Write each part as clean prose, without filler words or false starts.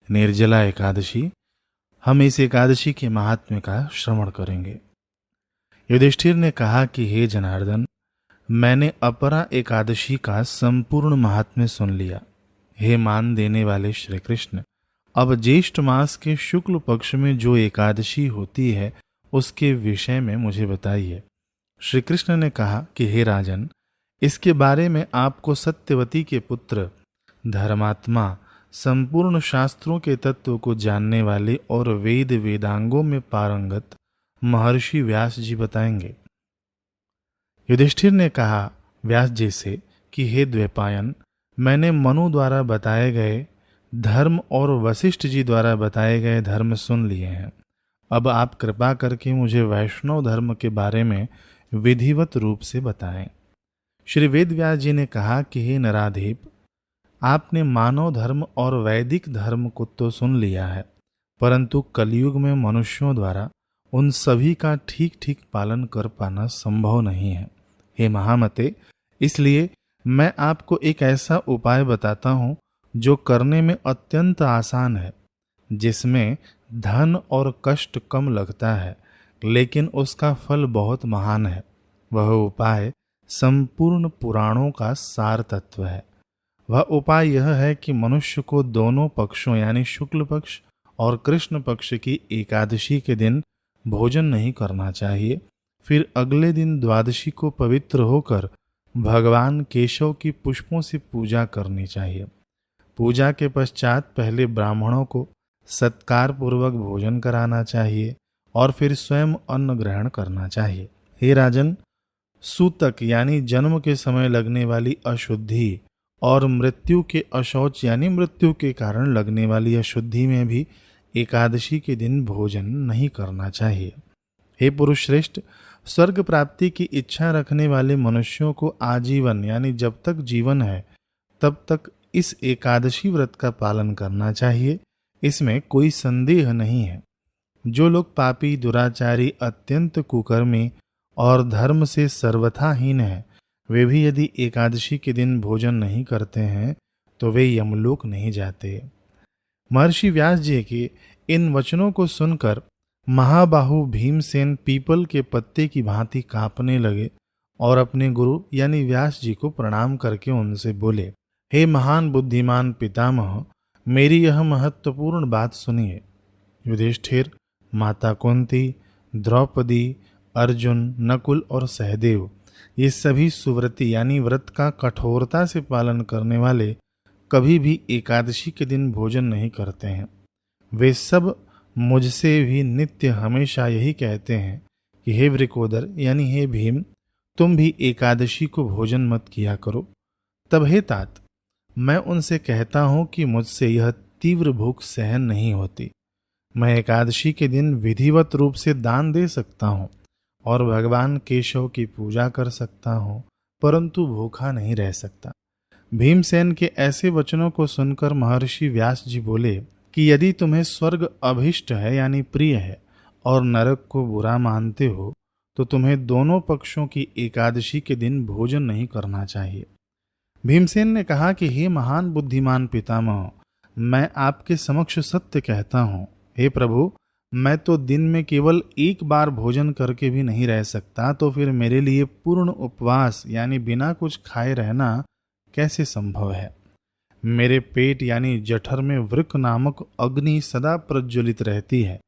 निर्जला एकादशी। हम इस एकादशी के महात्म्य का श्रवण करेंगे। युधिष्ठिर ने कहा कि हे जनार्दन, मैंने अपरा एकादशी का संपूर्ण महात्म्य सुन लिया। हे मान देने वाले श्री कृष्ण, अब ज्येष्ठ मास के शुक्ल पक्ष में जो एकादशी होती है उसके विषय में मुझे बताइए। श्री कृष्ण ने कहा कि हे राजन, इसके बारे में आपको सत्यवती के पुत्र धर्मात्मा, संपूर्ण शास्त्रों के तत्व को जानने वाले और वेद वेदांगों में पारंगत महर्षि व्यास जी बताएंगे। युधिष्ठिर ने कहा व्यास जी से कि हे द्वैपायन, मैंने मनु द्वारा बताए गए धर्म और वशिष्ठ जी द्वारा बताए गए धर्म सुन लिए हैं। अब आप कृपा करके मुझे वैष्णव धर्म के बारे में विधिवत रूप से बताएं। श्री वेदव्यास जी ने कहा कि हे नराधीप, आपने मानव धर्म और वैदिक धर्म को तो सुन लिया है, परंतु कलयुग में मनुष्यों द्वारा उन सभी का ठीक ठीक पालन कर पाना संभव नहीं है। हे महामते, इसलिए मैं आपको एक ऐसा उपाय बताता हूं जो करने में अत्यंत आसान है, जिसमें धन और कष्ट कम लगता है, लेकिन उसका फल बहुत महान है। वह उपाय संपूर्ण पुराणों का सार तत्व है। वह उपाय यह है कि मनुष्य को दोनों पक्षों यानी शुक्ल पक्ष और कृष्ण पक्ष की एकादशी के दिन भोजन नहीं करना चाहिए। फिर अगले दिन द्वादशी को पवित्र होकर भगवान केशव की पुष्पों से पूजा करनी चाहिए। पूजा के पश्चात पहले ब्राह्मणों को सत्कार पूर्वक भोजन कराना चाहिए और फिर स्वयं अन्न ग्रहण करना चाहिए। हे राजन, सूतक यानी जन्म के समय लगने वाली अशुद्धि और मृत्यु के अशौच यानी मृत्यु के कारण लगने वाली अशुद्धि में भी एकादशी के दिन भोजन नहीं करना चाहिए। हे पुरुष श्रेष्ठ, स्वर्ग प्राप्ति की इच्छा रखने वाले मनुष्यों को आजीवन यानी जब तक जीवन है तब तक इस एकादशी व्रत का पालन करना चाहिए। इसमें कोई संदेह नहीं है। जो लोग पापी, दुराचारी, अत्यंत कुकर्मी और धर्म से सर्वथा हीन हैं, वे भी यदि एकादशी के दिन भोजन नहीं करते हैं तो वे यमलोक नहीं जाते। महर्षि व्यास जी के इन वचनों को सुनकर महाबाहु भीमसेन पीपल के पत्ते की भांति कांपने लगे और अपने गुरु यानी व्यास जी को प्रणाम करके उनसे बोले, हे महान बुद्धिमान पितामह, मेरी यह महत्वपूर्ण बात सुनिए। युधिष्ठिर, माता कुंती, द्रौपदी, अर्जुन, नकुल और सहदेव ये सभी सुव्रती यानी व्रत का कठोरता से पालन करने वाले कभी भी एकादशी के दिन भोजन नहीं करते हैं। वे सब मुझसे भी नित्य हमेशा यही कहते हैं कि हे वृकोदर यानी हे भीम, तुम भी एकादशी को भोजन मत किया करो। तब हे तात, मैं उनसे कहता हूं कि मुझसे यह तीव्र भूख सहन नहीं होती। मैं एकादशी के दिन विधिवत रूप से दान दे सकता हूं और भगवान केशव की पूजा कर सकता हूं, परंतु भूखा नहीं रह सकता। भीमसेन के ऐसे वचनों को सुनकर महर्षि व्यास जी बोले कि यदि तुम्हें स्वर्ग अभिष्ट है यानी प्रिय है और नरक को बुरा मानते हो तो तुम्हें दोनों पक्षों की एकादशी के दिन भोजन नहीं करना चाहिए। भीमसेन ने कहा कि हे महान बुद्धिमान पितामह, मैं आपके समक्ष सत्य कहता हूँ। हे प्रभु, मैं तो दिन में केवल एक बार भोजन करके भी नहीं रह सकता, तो फिर मेरे लिए पूर्ण उपवास यानी बिना कुछ खाए रहना कैसे संभव है। मेरे पेट यानी जठर में वृक नामक अग्नि सदा प्रज्वलित रहती है।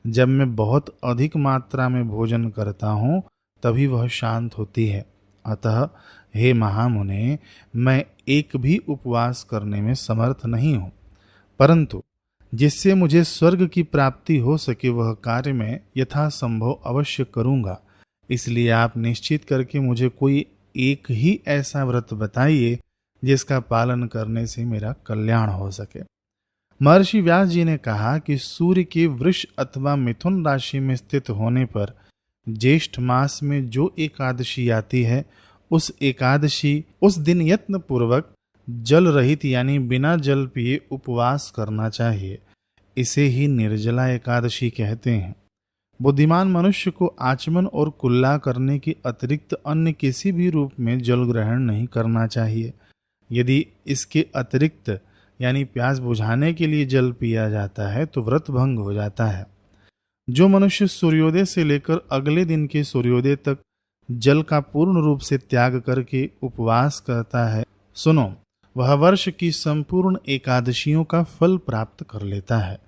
जब मैं बहुत अधिक मात्रा में भोजन करता हूँ तभी वह शांत होती है। अतः हे महामुने, मैं एक भी उपवास करने में समर्थ नहीं हूँ, परंतु जिससे मुझे स्वर्ग की प्राप्ति हो सके वह कार्य मैं यथासंभव अवश्य करूँगा। इसलिए आप निश्चित करके मुझे कोई एक ही ऐसा व्रत बताइए जिसका पालन करने से मेरा कल्याण हो सके। महर्षि व्यास जी ने कहा कि सूर्य के वृष अथवा मिथुन राशि में स्थित होने पर ज्येष्ठ मास में जो एकादशी आती है उस दिन यत्न पूर्वक जल रहित यानी बिना जल पिए उपवास करना चाहिए। इसे ही निर्जला एकादशी कहते हैं। बुद्धिमान मनुष्य को आचमन और कुल्ला करने के अतिरिक्त अन्य किसी भी रूप में जल ग्रहण नहीं करना चाहिए। यदि इसके अतिरिक्त यानी प्यास बुझाने के लिए जल पिया जाता है तो व्रत भंग हो जाता है। जो मनुष्य सूर्योदय से लेकर अगले दिन के सूर्योदय तक जल का पूर्ण रूप से त्याग करके उपवास करता है, सुनो, वह वर्ष की संपूर्ण एकादशियों का फल प्राप्त कर लेता है।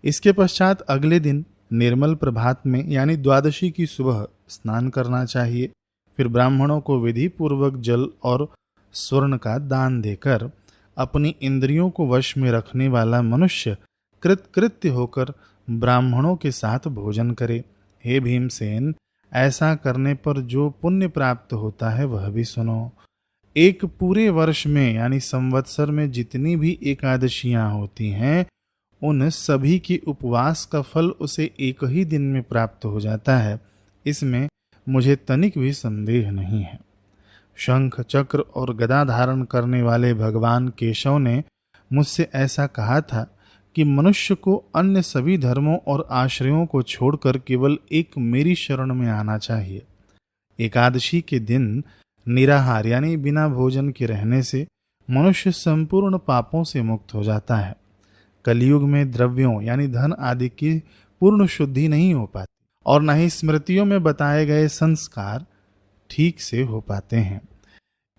इसके पश्चात अगले दिन निर्मल प्रभात में यानी द्वादशी की सुबह स्नान करना चाहिए। फिर ब्राह्मणों को विधि पूर्वक जल और स्वर्ण का दान देकर अपनी इंद्रियों को वश में रखने वाला मनुष्य कृतकृत्य होकर ब्राह्मणों के साथ भोजन करे। हे भीमसेन, ऐसा करने पर जो पुण्य प्राप्त होता है वह भी सुनो। एक पूरे वर्ष में यानी संवत्सर में जितनी भी एकादशियां होती हैं, उन सभी के उपवास का फल उसे एक ही दिन में प्राप्त हो जाता है। इसमें मुझे तनिक भी संदेह नहीं है। शंख चक्र और गदा धारण करने वाले भगवान केशव ने मुझसे ऐसा कहा था कि मनुष्य को अन्य सभी धर्मों और आश्रयों को छोड़कर केवल एक मेरी शरण में आना चाहिए। एकादशी के दिन निराहार यानी बिना भोजन के रहने से मनुष्य संपूर्ण पापों से मुक्त हो जाता है। कलयुग में द्रव्यों यानी धन आदि की पूर्ण शुद्धि नहीं हो पाती और न ही स्मृतियों में बताए गए संस्कार ठीक से हो पाते हैं।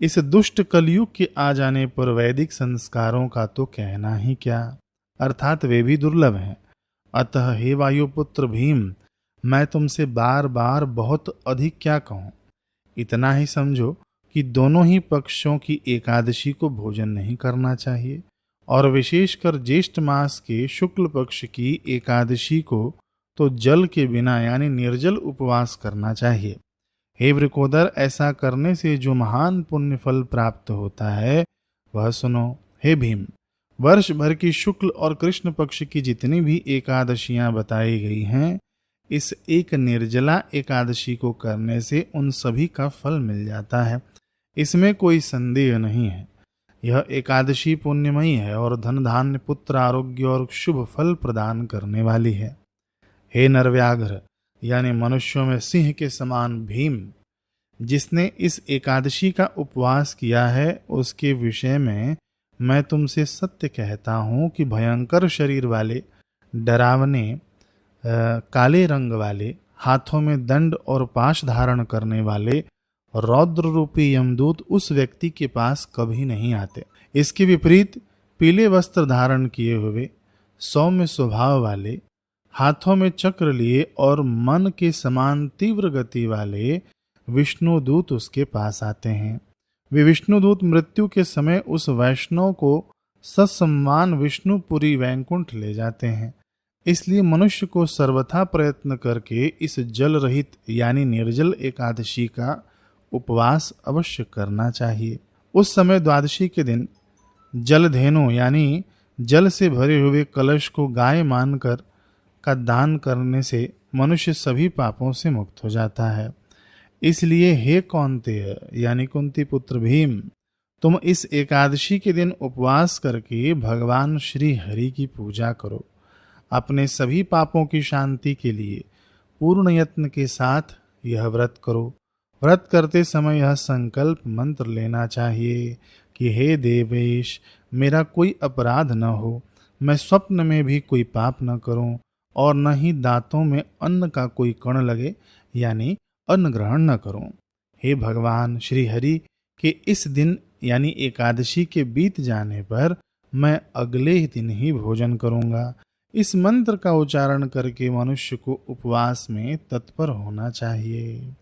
इस दुष्ट कलयुग के आ जाने पर वैदिक संस्कारों का तो कहना ही क्या, अर्थात वे भी दुर्लभ हैं। अतः हे वायुपुत्र भीम, मैं तुमसे बार बार बहुत अधिक क्या कहूँ। इतना ही समझो कि दोनों ही पक्षों की एकादशी को भोजन नहीं करना चाहिए और विशेषकर ज्येष्ठ मास के शुक्ल पक्ष की एकादशी को तो जल के बिना यानी निर्जल उपवास करना चाहिए। हे वृकोदर, ऐसा करने से जो महान पुण्य फल प्राप्त होता है वह सुनो। हे भीम, वर्ष भर की शुक्ल और कृष्ण पक्ष की जितनी भी एकादशियां बताई गई हैं, इस एक निर्जला एकादशी को करने से उन सभी का फल मिल जाता है। इसमें कोई संदेह नहीं है। यह एकादशी पुण्यमयी है और धन धान्य पुत्र आरोग्य और शुभ फल प्रदान करने वाली है। हे नरव्याघ्र यानी मनुष्यों में सिंह के समान भीम, जिसने इस एकादशी का उपवास किया है उसके विषय में मैं तुमसे सत्य कहता हूँ कि भयंकर शरीर वाले, डरावने काले रंग वाले, हाथों में दंड और पाश धारण करने वाले रौद्र रूपी यमदूत उस व्यक्ति के पास कभी नहीं आते। इसके विपरीत पीले वस्त्र धारण किए हुए, सौम्य स्वभाव वाले, हाथों में चक्र लिए और मन के समान तीव्र गति वाले विष्णुदूत उसके पास आते हैं। वे विष्णुदूत मृत्यु के समय उस वैष्णव को ससम्मान विष्णुपुरी वैकुंठ ले जाते हैं। इसलिए मनुष्य को सर्वथा प्रयत्न करके इस जल रहित यानी निर्जल एकादशी का उपवास अवश्य करना चाहिए। उस समय द्वादशी के दिन जलधेनु यानी जल से भरे हुए कलश को गाय मानकर का दान करने से मनुष्य सभी पापों से मुक्त हो जाता है। इसलिए हे कौन्तेय यानी कुंती पुत्र भीम, तुम इस एकादशी के दिन उपवास करके भगवान श्री हरि की पूजा करो। अपने सभी पापों की शांति के लिए पूर्ण यत्न के साथ यह व्रत करो। व्रत करते समय यह संकल्प मंत्र लेना चाहिए कि हे देवेश, मेरा कोई अपराध न हो, मैं स्वप्न में भी कोई पाप न करूं और न ही दांतों में अन्न का कोई कण लगे यानी अन्न ग्रहण न करूं। हे भगवान श्री हरि के इस दिन यानी एकादशी के बीत जाने पर मैं अगले ही दिन ही भोजन करूंगा। इस मंत्र का उच्चारण करके मनुष्य को उपवास में तत्पर होना चाहिए।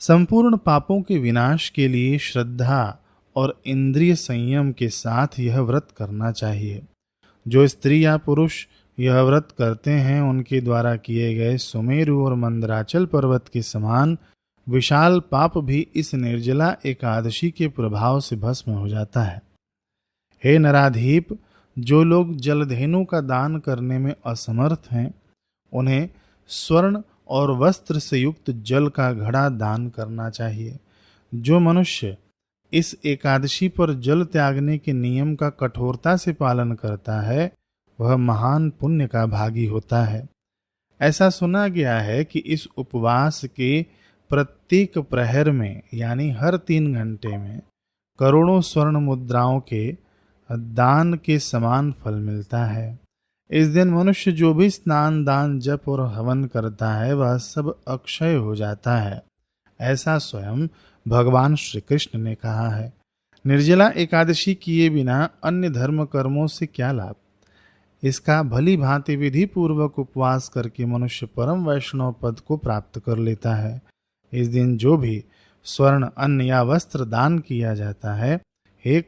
संपूर्ण पापों के विनाश के लिए श्रद्धा और इंद्रिय संयम के साथ यह व्रत करना चाहिए। जो स्त्री या पुरुष यह व्रत करते हैं उनके द्वारा किए गए सुमेरु और मंदराचल पर्वत के समान विशाल पाप भी इस निर्जला एकादशी के प्रभाव से भस्म हो जाता है। हे नराधीप, जो लोग जलधेनु का दान करने में असमर्थ हैं, उन्हें स्वर्ण और वस्त्र से युक्त जल का घड़ा दान करना चाहिए। जो मनुष्य इस एकादशी पर जल त्यागने के नियम का कठोरता से पालन करता है वह महान पुण्य का भागी होता है। ऐसा सुना गया है कि इस उपवास के प्रत्येक प्रहर में यानी हर 3 घंटे में करोड़ों स्वर्ण मुद्राओं के दान के समान फल मिलता है। इस दिन मनुष्य जो भी स्नान, दान, जप और हवन करता है वह सब अक्षय हो जाता है, ऐसा स्वयं भगवान श्री कृष्ण ने कहा है। निर्जला एकादशी किए बिना अन्य धर्म कर्मों से क्या लाभ। इसका भली भांति विधि पूर्वक उपवास करके मनुष्य परम वैष्णव पद को प्राप्त कर लेता है। इस दिन जो भी स्वर्ण, अन्न या वस्त्र दान किया जाता है, हे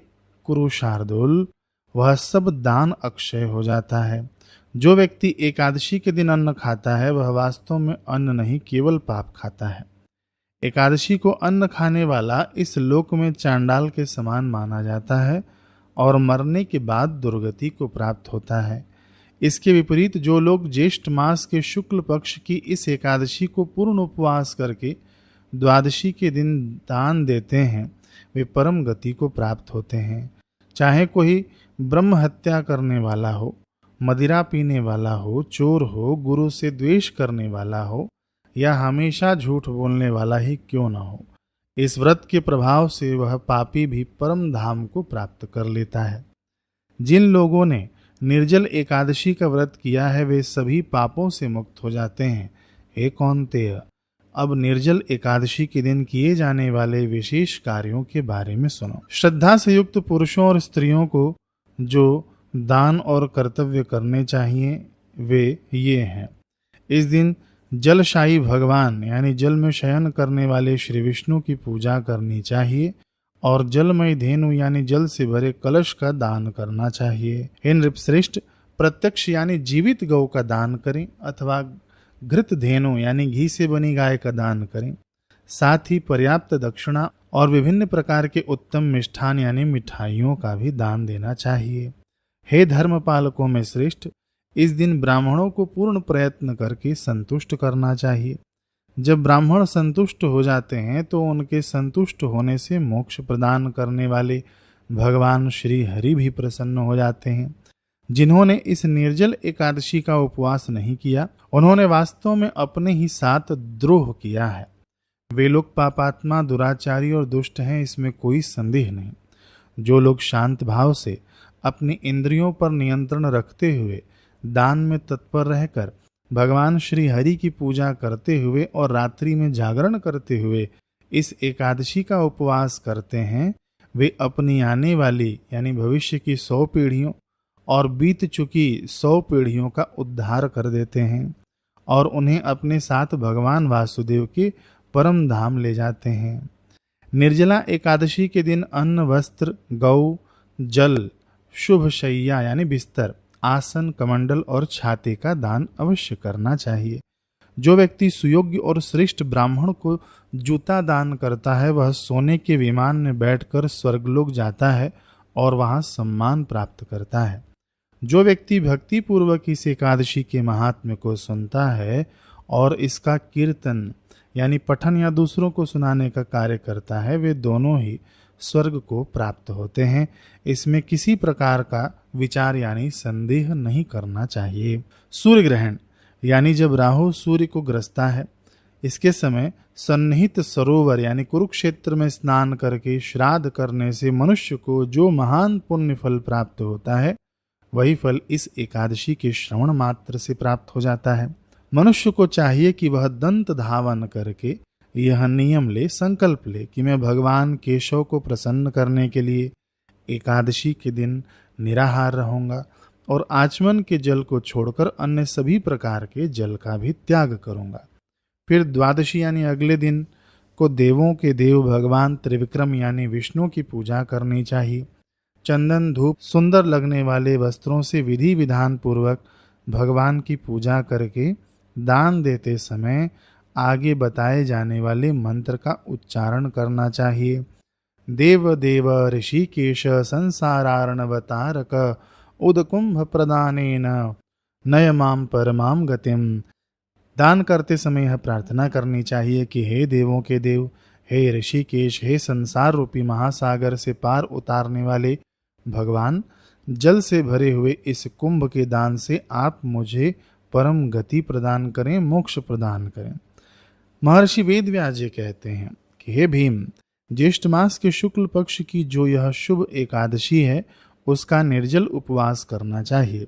कुरु शार्दूल, वह सब दान अक्षय हो जाता है। जो व्यक्ति एकादशी के दिन अन्न खाता है वह वास्तव में अन्न नहीं, केवल पाप खाता है। एकादशी को अन्न खाने वाला इस लोक में चांडाल के समान माना जाता है और मरने के बाद दुर्गति को प्राप्त होता है। इसके विपरीत जो लोग ज्येष्ठ मास के शुक्ल पक्ष की इस एकादशी को पूर्ण उपवास करके द्वादशी के दिन दान देते हैं, वे परम गति को प्राप्त होते हैं। चाहे कोई ब्रह्म हत्या करने वाला हो, मदिरा पीने वाला हो, चोर हो, गुरु से द्वेष करने वाला हो या हमेशा झूठ बोलने वाला ही क्यों न हो, इस व्रत के प्रभाव से वह पापी भी परम धाम को प्राप्त कर लेता है। जिन लोगों ने निर्जल एकादशी का व्रत किया है वे सभी पापों से मुक्त हो जाते हैं। हे कौन्तेय, अब निर्जल एकादशी के दिन किए जाने वाले विशेष कार्यों के बारे में सुनो। श्रद्धा से युक्त पुरुषों और स्त्रियों को जो दान और कर्तव्य करने चाहिए वे ये हैं। इस दिन जलशायी भगवान यानी जल में शयन करने वाले श्री विष्णु की पूजा करनी चाहिए और जलमय धेनु यानी जल से भरे कलश का दान करना चाहिए। हे नृपश्रेष्ठ, प्रत्यक्ष यानी जीवित गौ का दान करें अथवा घृत धेनु यानी घी से बनी गाय का दान करें। साथ ही पर्याप्त दक्षिणा और विभिन्न प्रकार के उत्तम मिष्ठान यानी मिठाइयों का भी दान देना चाहिए। हे धर्म पालकों में श्रेष्ठ, इस दिन ब्राह्मणों को पूर्ण प्रयत्न करके संतुष्ट करना चाहिए। जब ब्राह्मण संतुष्ट हो जाते हैं तो उनके संतुष्ट होने से मोक्ष प्रदान करने वाले भगवान श्री हरि भी प्रसन्न हो जाते हैं। जिन्होंने इस निर्जल एकादशी का उपवास नहीं किया, उन्होंने वास्तव में अपने ही साथ द्रोह किया है। वे लोग पापात्मा, दुराचारी और दुष्ट हैं, इसमें कोई संदेह नहीं। जो लोग शांत भाव से अपनी इंद्रियों पर नियंत्रण रखते हुए दान में तत्पर रहकर भगवान श्री हरि की पूजा करते हुए और रात्रि में जागरण करते हुए इस एकादशी का उपवास करते हैं, वे अपनी आने वाली यानी भविष्य की 100 पीढ़ियों और बीत चुकी 100 पीढ़ियों का उद्धार कर देते हैं और उन्हें अपने साथ भगवान वासुदेव के परम धाम ले जाते हैं। निर्जला एकादशी के दिन अन्न, वस्त्र, गौ, जल, शुभ शैया यानी बिस्तर, आसन, कमंडल और छाते का दान अवश्य करना चाहिए। जो व्यक्ति सुयोग्य और श्रेष्ठ ब्राह्मण को जूता दान करता है वह सोने के विमान में बैठकर स्वर्गलोक जाता है और वहां सम्मान प्राप्त करता है। जो व्यक्ति भक्ति पूर्वक इस एकादशी के महात्म्य को सुनता है और इसका कीर्तन यानी पठन या दूसरों को सुनाने का कार्य करता है, वे दोनों ही स्वर्ग को प्राप्त होते हैं। इसमें किसी प्रकार का विचार यानी संदेह नहीं करना चाहिए। सूर्य ग्रहण यानी जब राहु सूर्य को ग्रसता है, इसके समय सन्निहित सरोवर यानी कुरुक्षेत्र में स्नान करके श्राद्ध करने से मनुष्य को जो महान पुण्य फल प्राप्त होता है, वही फल इस एकादशी के श्रवण मात्र से प्राप्त हो जाता है। मनुष्य को चाहिए कि वह दंत धावन करके यह नियम ले, संकल्प ले कि मैं भगवान केशव को प्रसन्न करने के लिए एकादशी के दिन निराहार रहूंगा और आचमन के जल को छोड़कर अन्य सभी प्रकार के जल का भी त्याग करूंगा। फिर द्वादशी यानी अगले दिन को देवों के देव भगवान त्रिविक्रम यानी विष्णु की पूजा करनी चाहिए। चंदन, धूप, सुंदर लगने वाले वस्त्रों से विधि विधान पूर्वक भगवान की पूजा करके दान देते समय आगे बताए जाने वाले मंत्र का उच्चारण करना चाहिए। देव देव ऋषिकेश संसारार्णवतारक उदकुंभ प्रदानेन नय माम परमाम गतिम। दान करते समय यह प्रार्थना करनी चाहिए कि हे देवों के देव, हे ऋषिकेश, हे संसार रूपी महासागर से पार उतारने वाले भगवान, जल से भरे हुए इस कुंभ के दान से आप मुझे परम गति प्रदान करें, मोक्ष प्रदान करें। महर्षि वेदव्यास जी कहते हैं कि हे भीम, ज्येष्ठ मास के शुक्ल पक्ष की जो यह शुभ एकादशी है उसका निर्जल उपवास करना चाहिए।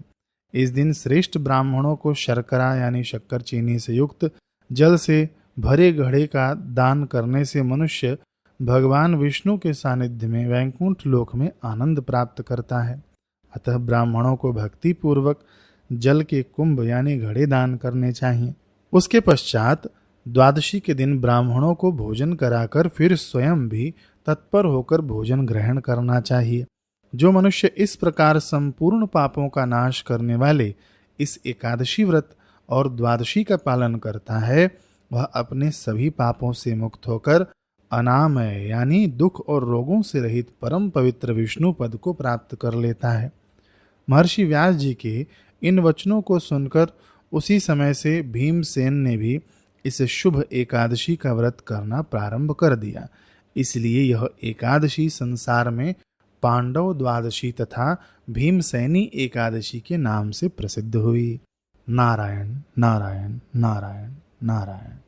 इस दिन श्रेष्ठ ब्राह्मणों को शर्करा यानी शक्कर चीनी से युक्त जल से भरे घड़े का दान करने से मनुष्य भगवान विष्णु के सानिध्य में वैकुंठ लोक में आनंद प्राप्त करता है। अतः ब्राह्मणों को भक्ति पूर्वक जल के कुंभ यानी घड़े दान करने चाहिए। उसके पश्चात द्वादशी के दिन ब्राह्मणों को भोजन कराकर फिर स्वयं भी तत्पर होकर भोजन ग्रहण करना चाहिए। जो मनुष्य इस प्रकार संपूर्ण पापों का नाश करने वाले इस एकादशी व्रत और द्वादशी का पालन करता है, वह अपने सभी पापों से मुक्त होकर अनामय यानी दुख और रोगों से रहित परम पवित्र विष्णु पद को प्राप्त कर लेता है। महर्षि व्यास जी के इन वचनों को सुनकर उसी समय से भीमसेन ने भी इस शुभ एकादशी का व्रत करना प्रारंभ कर दिया। इसलिए यह एकादशी संसार में पांडव द्वादशी तथा भीमसेनी एकादशी के नाम से प्रसिद्ध हुई। नारायण नारायण नारायण नारायण।